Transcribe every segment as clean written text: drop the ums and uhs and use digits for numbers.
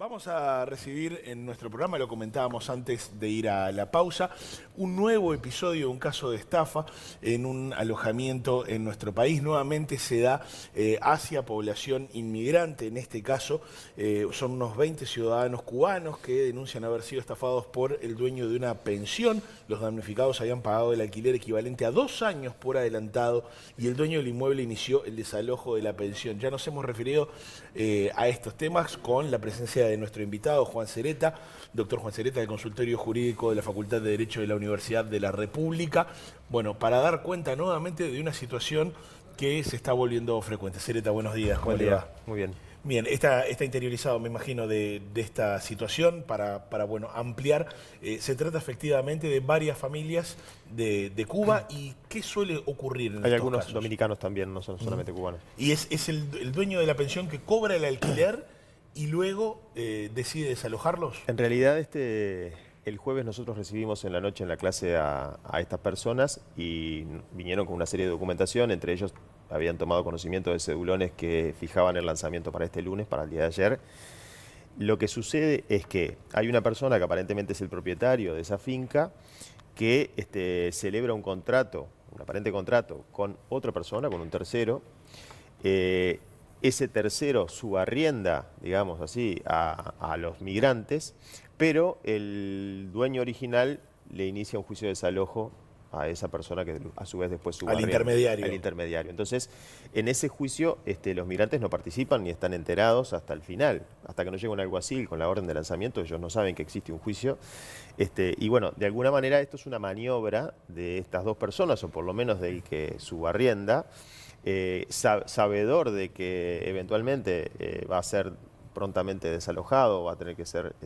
Vamos a recibir en nuestro programa, lo comentábamos antes de ir a la pausa, un nuevo episodio de un caso de estafa en un alojamiento en nuestro país. Nuevamente se da hacia población inmigrante, en este caso son unos 20 ciudadanos cubanos que denuncian haber sido estafados por el dueño de una pensión. Los damnificados habían pagado el alquiler equivalente a 2 años por adelantado y el dueño del inmueble inició el desalojo de la pensión. Ya nos hemos referido a estos temas con la presencia de nuestro invitado, Juan Sereta, doctor Juan Sereta, del Consultorio Jurídico de la Facultad de Derecho de la Universidad de la República. Bueno, para dar cuenta nuevamente de una situación que se está volviendo frecuente. Sereta, buenos días, ¿cómo le va? Muy bien. Bien, está interiorizado, me imagino, de esta situación para bueno, ampliar. Se trata efectivamente de varias familias de Cuba. ¿Y qué suele ocurrir en estos Hay algunos casos? dominicanos también, no son solamente cubanos. Y es el dueño de la pensión que cobra el alquiler y luego decide desalojarlos. En realidad, el jueves nosotros recibimos en la noche en la clase a estas personas y vinieron con una serie de documentación. Entre ellos habían tomado conocimiento de cedulones que fijaban el lanzamiento para este lunes, para el día de ayer. Lo que sucede es que hay una persona que aparentemente es el propietario de esa finca que celebra un contrato, un aparente contrato con otra persona, con un tercero. Ese tercero subarrienda, digamos así, a los migrantes, pero el dueño original le inicia un juicio de desalojo a esa persona que a su vez después subarrienda. Al intermediario. Al intermediario. Entonces, en ese juicio los migrantes no participan ni están enterados hasta el final. Hasta que no llega un alguacil con la orden de lanzamiento, ellos no saben que existe un juicio. Y bueno, de alguna manera esto es una maniobra de estas dos personas, o por lo menos del que subarrienda, sabedor de que eventualmente va a ser prontamente desalojado, va a tener que ser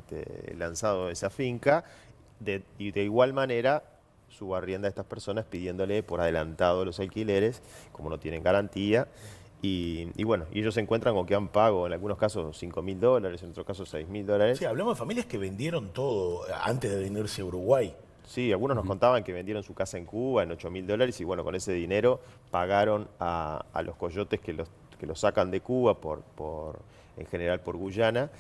lanzado de esa finca, y de igual manera subarrienda a estas personas pidiéndole por adelantado los alquileres, como no tienen garantía, y bueno, y ellos se encuentran con que han pago en algunos casos $5.000, en otros casos $6.000. Sí, hablamos de familias que vendieron todo antes de venirse a Uruguay. Sí, algunos nos contaban que vendieron su casa en Cuba en $8.000 y bueno, con ese dinero pagaron a los coyotes que los sacan de Cuba, en general por Guyana,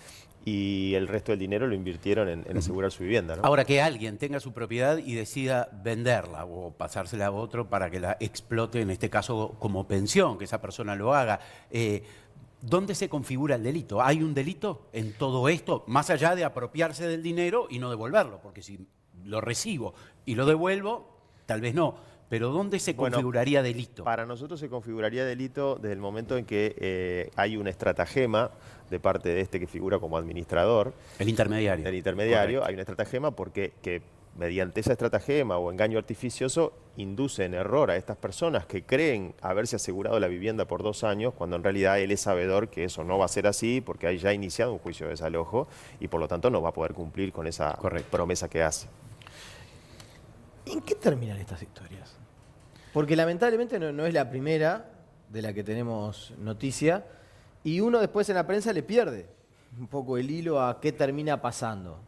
y el resto del dinero lo invirtieron en asegurar su vivienda, ¿no? Ahora, que alguien tenga su propiedad y decida venderla o pasársela a otro para que la explote, en este caso como pensión, que esa persona lo haga. ¿Dónde se configura el delito? ¿Hay un delito en todo esto, más allá de apropiarse del dinero y no devolverlo? Porque si lo recibo y lo devuelvo, tal vez no. Pero ¿dónde se configuraría delito? Para nosotros se configuraría delito desde el momento en que hay un estratagema de parte de que figura como administrador. El intermediario. El intermediario. Correcto. Hay un estratagema porque mediante esa estratagema o engaño artificioso induce en error a estas personas que creen haberse asegurado la vivienda por 2 años, cuando en realidad él es sabedor que eso no va a ser así porque hay ya iniciado un juicio de desalojo y por lo tanto no va a poder cumplir con esa promesa que hace. ¿En qué terminan estas historias? Porque lamentablemente no es la primera de la que tenemos noticia y uno después en la prensa le pierde un poco el hilo a qué termina pasando.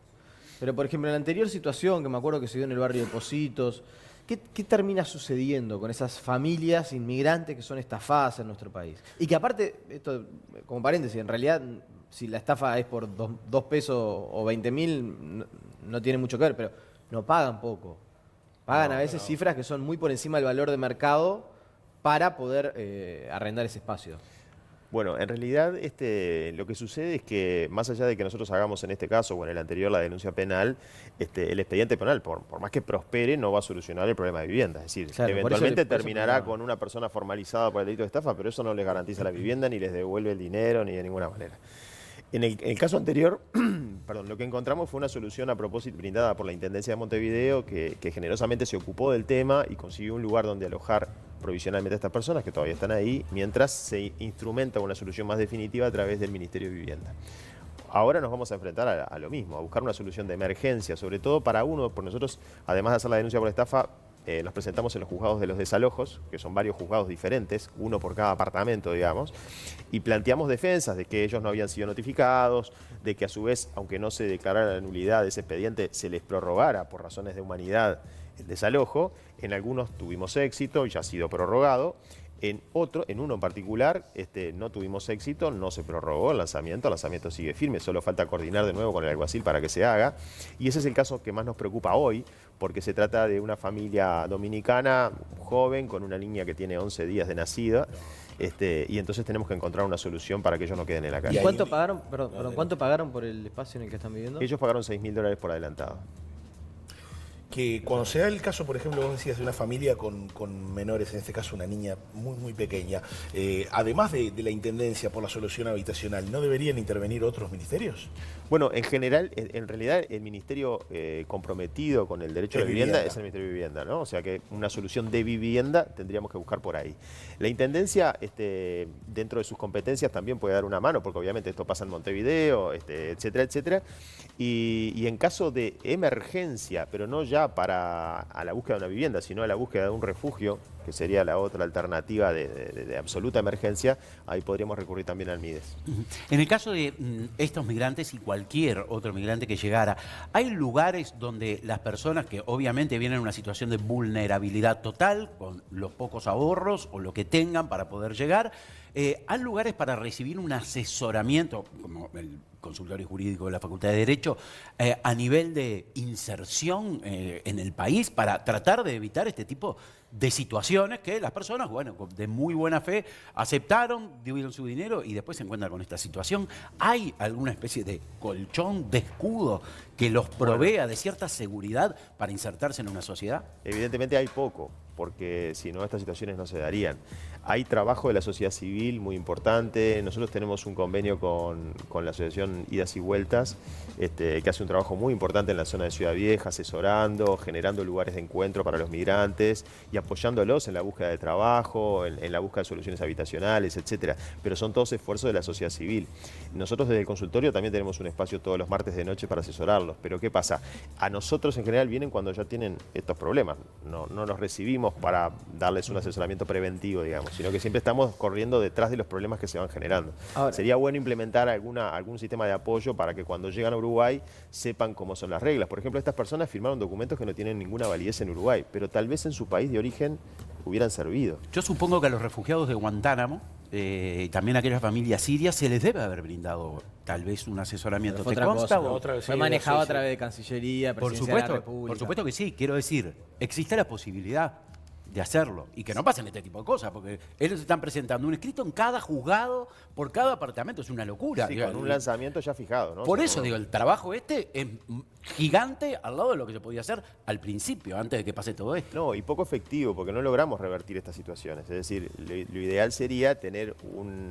Pero por ejemplo en la anterior situación que me acuerdo que se dio en el barrio de Pocitos, ¿qué termina sucediendo con esas familias inmigrantes que son estafadas en nuestro país? Y que aparte, esto como paréntesis, en realidad si la estafa es por 2 pesos o 20.000 no tiene mucho que ver, pero no pagan poco. Pagan a veces cifras que son muy por encima del valor de mercado para poder arrendar ese espacio. Bueno, en realidad lo que sucede es que más allá de que nosotros hagamos en este caso o en el anterior la denuncia penal, el expediente penal, por más que prospere, no va a solucionar el problema de vivienda. Es decir, claro, eventualmente terminará con una persona formalizada por el delito de estafa, pero eso no les garantiza la vivienda, ni les devuelve el dinero, ni de ninguna manera. En el caso anterior, perdón, lo que encontramos fue una solución a propósito brindada por la Intendencia de Montevideo que generosamente se ocupó del tema y consiguió un lugar donde alojar provisionalmente a estas personas que todavía están ahí, mientras se instrumenta una solución más definitiva a través del Ministerio de Vivienda. Ahora nos vamos a enfrentar a lo mismo, a buscar una solución de emergencia, sobre todo para uno, por nosotros, además de hacer la denuncia por estafa, nos presentamos en los juzgados de los desalojos, que son varios juzgados diferentes, uno por cada apartamento, digamos, y planteamos defensas de que ellos no habían sido notificados, de que a su vez, aunque no se declarara la nulidad de ese expediente, se les prorrogara por razones de humanidad el desalojo. En algunos tuvimos éxito y ya ha sido prorrogado. En uno en particular, no tuvimos éxito, no se prorrogó el lanzamiento sigue firme, solo falta coordinar de nuevo con el alguacil para que se haga. Y ese es el caso que más nos preocupa hoy, porque se trata de una familia dominicana, joven, con una niña que tiene 11 días de nacida, y entonces tenemos que encontrar una solución para que ellos no queden en la calle. ¿Y cuánto pagaron, cuánto pagaron por el espacio en el que están viviendo? Ellos pagaron $6.000 por adelantado. Que cuando se da el caso, por ejemplo, vos decías de una familia con menores, en este caso una niña muy pequeña, además de la Intendencia por la solución habitacional, ¿no deberían intervenir otros ministerios? Bueno, en general, en realidad el ministerio comprometido con el derecho a la vivienda es el Ministerio de Vivienda, ¿no? O sea que una solución de vivienda tendríamos que buscar por ahí. La Intendencia, dentro de sus competencias, también puede dar una mano, porque obviamente esto pasa en Montevideo, etcétera, etcétera. Y en caso de emergencia, pero no ya a la búsqueda de una vivienda, sino a la búsqueda de un refugio, que sería la otra alternativa de absoluta emergencia, ahí podríamos recurrir también al MIDES. En el caso de estos migrantes y cualquier otro migrante que llegara, ¿hay lugares donde las personas que obviamente vienen en una situación de vulnerabilidad total, con los pocos ahorros o lo que tengan para poder llegar, hay lugares para recibir un asesoramiento, como el consultorio jurídico de la Facultad de Derecho, a nivel de inserción en el país para tratar de evitar este tipo de situaciones que las personas, bueno, de muy buena fe, aceptaron, dieron su dinero y después se encuentran con esta situación? ¿Hay alguna especie de colchón, de escudo que los provea de cierta seguridad para insertarse en una sociedad? Evidentemente hay poco, porque si no estas situaciones no se darían. Hay trabajo de la sociedad civil muy importante. Nosotros tenemos un convenio con la asociación Idas y Vueltas, que hace un trabajo muy importante en la zona de Ciudad Vieja, asesorando, generando lugares de encuentro para los migrantes y apoyándolos en la búsqueda de trabajo, en la búsqueda de soluciones habitacionales, etcétera. Pero son todos esfuerzos de la sociedad civil. Nosotros desde el consultorio también tenemos un espacio todos los martes de noche para asesorarlos. Pero ¿qué pasa? A nosotros en general vienen cuando ya tienen estos problemas. No los recibimos para darles un asesoramiento preventivo, digamos, sino que siempre estamos corriendo detrás de los problemas que se van generando. Ahora, sería bueno implementar algún sistema de apoyo para que cuando llegan a Uruguay sepan cómo son las reglas. Por ejemplo, estas personas firmaron documentos que no tienen ninguna validez en Uruguay, pero tal vez en su país de origen hubieran servido. Yo supongo que a los refugiados de Guantánamo, también a aquellas familias sirias, se les debe haber brindado tal vez un asesoramiento. ¿Te consta? Fue manejado a través de Cancillería, Presidencia de la República. Por supuesto que sí, quiero decir, existe la posibilidad de hacerlo y que no pasen este tipo de cosas, porque ellos están presentando un escrito en cada juzgado por cada apartamento, es una locura. Sí, con un lanzamiento ya fijado, ¿no? Por eso digo, el trabajo es gigante al lado de lo que se podía hacer al principio, antes de que pase todo esto. No, y poco efectivo, porque no logramos revertir estas situaciones. Es decir, lo ideal sería tener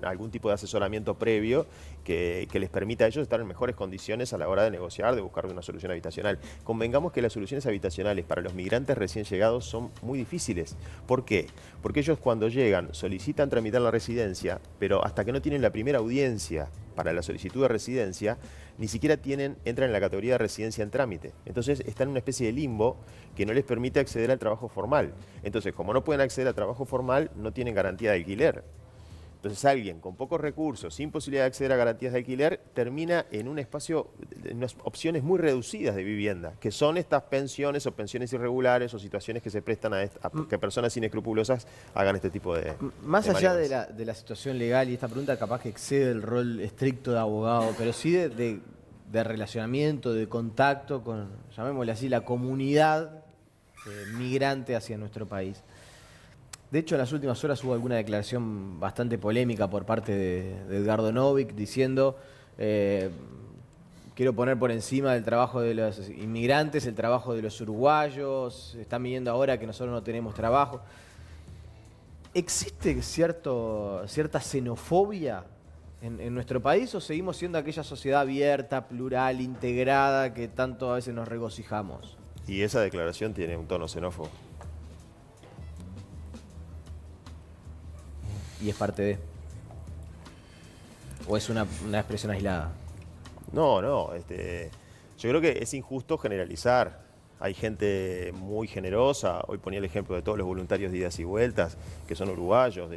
algún tipo de asesoramiento previo que les permita a ellos estar en mejores condiciones a la hora de negociar, de buscar una solución habitacional. Convengamos que las soluciones habitacionales para los migrantes recién llegados son muy difíciles. ¿Por qué? Porque ellos cuando llegan solicitan tramitar la residencia, pero hasta que no tienen la primera audiencia para la solicitud de residencia, ni siquiera entran en la categoría de residencia en trámite. Entonces están en una especie de limbo que no les permite acceder al trabajo formal. Entonces, como no pueden acceder al trabajo formal, no tienen garantía de alquiler. Entonces alguien con pocos recursos, sin posibilidad de acceder a garantías de alquiler, termina en un espacio, en unas opciones muy reducidas de vivienda, que son estas pensiones o pensiones irregulares o situaciones que se prestan a que personas inescrupulosas hagan este tipo de Más allá de la situación legal, y esta pregunta capaz que excede el rol estricto de abogado, pero sí de relacionamiento, de contacto con, llamémosle así, la comunidad migrante hacia nuestro país. De hecho, en las últimas horas hubo alguna declaración bastante polémica por parte de Edgardo Novik diciendo quiero poner por encima del trabajo de los inmigrantes, el trabajo de los uruguayos, están viniendo ahora que nosotros no tenemos trabajo. ¿Existe cierta xenofobia en nuestro país o seguimos siendo aquella sociedad abierta, plural, integrada que tanto a veces nos regocijamos? Y esa declaración tiene un tono xenófobo. ¿Y es parte de? ¿O es una expresión aislada? No, yo creo que es injusto generalizar. Hay gente muy generosa, hoy ponía el ejemplo de todos los voluntarios de Idas y Vueltas, que son uruguayos.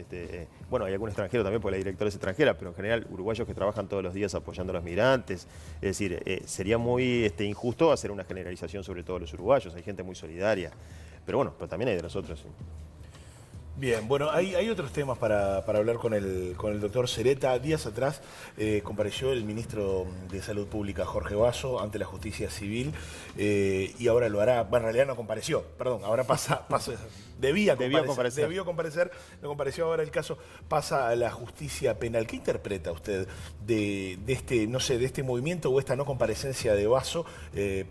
Bueno, hay algún extranjero también, porque la directora es extranjera, pero en general uruguayos que trabajan todos los días apoyando a los migrantes. Es decir, sería muy injusto hacer una generalización sobre todos los uruguayos, hay gente muy solidaria. Pero bueno, pero también hay de nosotros. Bien, bueno, hay otros temas para hablar con el doctor Sereta. Días atrás compareció el ministro de Salud Pública, Jorge Basso, ante la justicia civil y ahora lo hará. Bueno, en realidad no compareció, perdón, ahora debió comparecer, no compareció, ahora el caso pasa a la justicia penal. ¿Qué interpreta usted de este movimiento o esta no comparecencia de Basso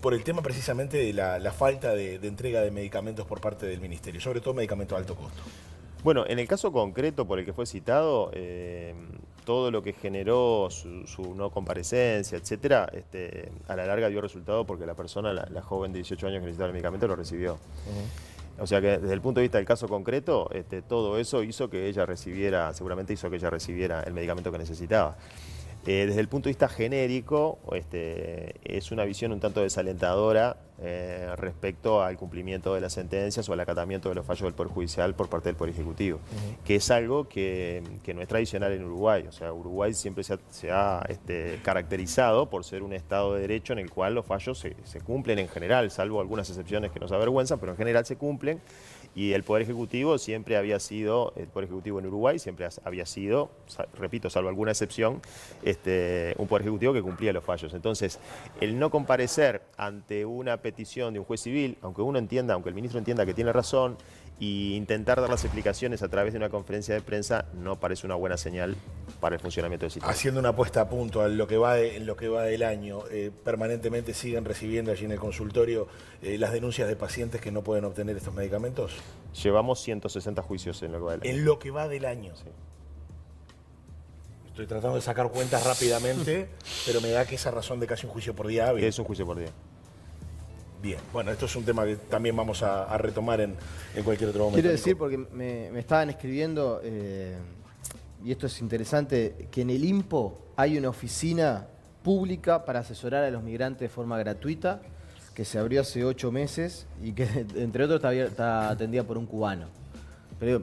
por el tema precisamente de la falta de entrega de medicamentos por parte del ministerio, sobre todo medicamentos de alto costo? Bueno, en el caso concreto por el que fue citado, todo lo que generó su no comparecencia, etcétera, a la larga dio resultado porque la persona, la joven de 18 años que necesitaba el medicamento, lo recibió. O sea que desde el punto de vista del caso concreto, todo eso hizo que ella recibiera, seguramente hizo que ella recibiera el medicamento que necesitaba. Desde el punto de vista genérico, es una visión un tanto desalentadora respecto al cumplimiento de las sentencias o al acatamiento de los fallos del Poder Judicial por parte del Poder Ejecutivo, que es algo que no es tradicional en Uruguay. O sea, Uruguay siempre se ha caracterizado por ser un Estado de Derecho en el cual los fallos se cumplen en general, salvo algunas excepciones que nos avergüenzan, pero en general se cumplen. Y el Poder Ejecutivo siempre había sido, el Poder Ejecutivo en Uruguay siempre había sido, repito, salvo alguna excepción, un Poder Ejecutivo que cumplía los fallos. Entonces, el no comparecer ante una petición de un juez civil, aunque el ministro entienda que tiene razón, y intentar dar las explicaciones a través de una conferencia de prensa no parece una buena señal para el funcionamiento del sistema. Haciendo una apuesta a punto en lo que va del año, permanentemente siguen recibiendo allí en el consultorio las denuncias de pacientes que no pueden obtener estos medicamentos. Llevamos 160 juicios en lo que va del año. En lo que va del año. Sí. Estoy tratando de sacar cuentas rápidamente, pero me da que esa razón de casi un juicio por día hábil. Es un juicio por día. Bien, bueno, esto es un tema que también vamos a retomar en cualquier otro momento. Quiero decir, porque me estaban escribiendo, y esto es interesante, que en el INPO hay una oficina pública para asesorar a los migrantes de forma gratuita, que se abrió hace 8 meses y que, entre otros, está atendida por un cubano. Pero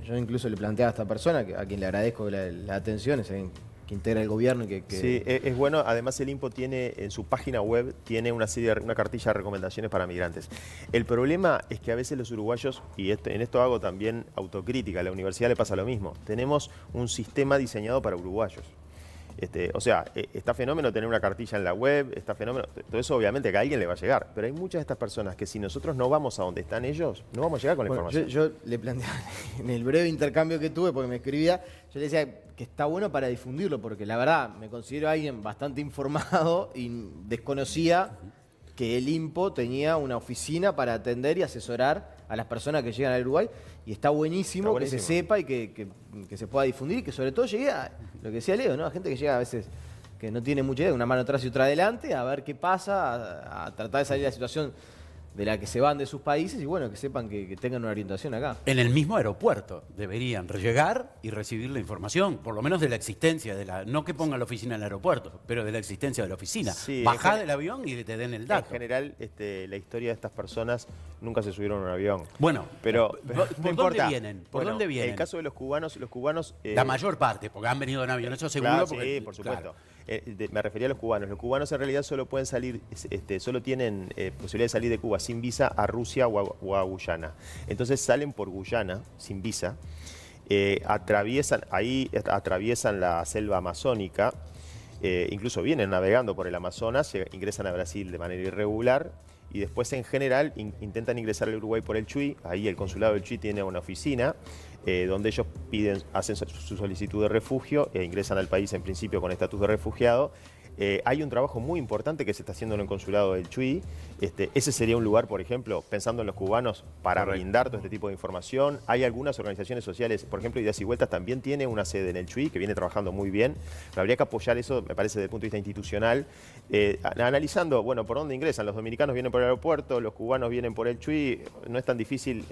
yo incluso le planteaba a esta persona, a quien le agradezco la atención, es alguien que integra el gobierno y que... Sí, es bueno. Además, el INPO tiene en su página web tiene una cartilla de recomendaciones para migrantes. El problema es que a veces los uruguayos, y en esto hago también autocrítica, a la universidad le pasa lo mismo, tenemos un sistema diseñado para uruguayos. O sea, está fenómeno tener una cartilla en la web, está fenómeno, todo eso obviamente que a alguien le va a llegar, pero hay muchas de estas personas que si nosotros no vamos a donde están ellos, no vamos a llegar con la información. Yo le planteaba en el breve intercambio que tuve, porque me escribía, yo le decía que está bueno para difundirlo, porque la verdad me considero alguien bastante informado y desconocía que el INPO tenía una oficina para atender y asesorar a las personas que llegan al Uruguay, y está buenísimo que se sepa y que se pueda difundir y que sobre todo llegue a lo que decía Leo, ¿no? A gente que llega a veces que no tiene mucha idea, una mano atrás y otra adelante, a ver qué pasa, a tratar de salir de la situación de la que se van de sus países y bueno, que sepan que tengan una orientación acá. En el mismo aeropuerto deberían llegar y recibir la información, por lo menos de la existencia, no que pongan la oficina en el aeropuerto, pero de la existencia de la oficina. Sí, bajá del avión y te den el dato. En general, la historia de estas personas nunca se subieron a un avión. Bueno, pero ¿por dónde vienen? ¿Por dónde vienen? En el caso de los cubanos... La mayor parte, porque han venido en avión, eso seguro. Claro, porque, sí, por supuesto. Claro. Me refería a los cubanos. Los cubanos en realidad solo pueden salir, solo tienen posibilidad de salir de Cuba sin visa a Rusia o a Guyana. Entonces salen por Guyana sin visa, atraviesan la selva amazónica, incluso vienen navegando por el Amazonas, ingresan a Brasil de manera irregular y después en general intentan ingresar al Uruguay por el Chuy. Ahí el consulado del Chuy tiene una oficina donde ellos hacen su solicitud de refugio e ingresan al país en principio con estatus de refugiado. Hay un trabajo muy importante que se está haciendo en el consulado del Chuy. Ese sería un lugar, por ejemplo, pensando en los cubanos, para brindar todo este tipo de información. Hay algunas organizaciones sociales, por ejemplo, Idas y Vueltas también tiene una sede en el Chuy, que viene trabajando muy bien. Pero habría que apoyar eso, me parece, desde el punto de vista institucional, analizando, bueno, por dónde ingresan. Los dominicanos vienen por el aeropuerto, los cubanos vienen por el Chuy. No es tan difícil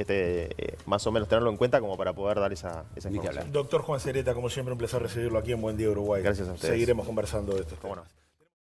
más o menos tenerlo en cuenta como para poder dar esa información. Doctor Juan Sereta, como siempre, un placer recibirlo aquí en Buen Día Uruguay. Gracias a ustedes. Seguiremos conversando de esto. ¿Cómo no?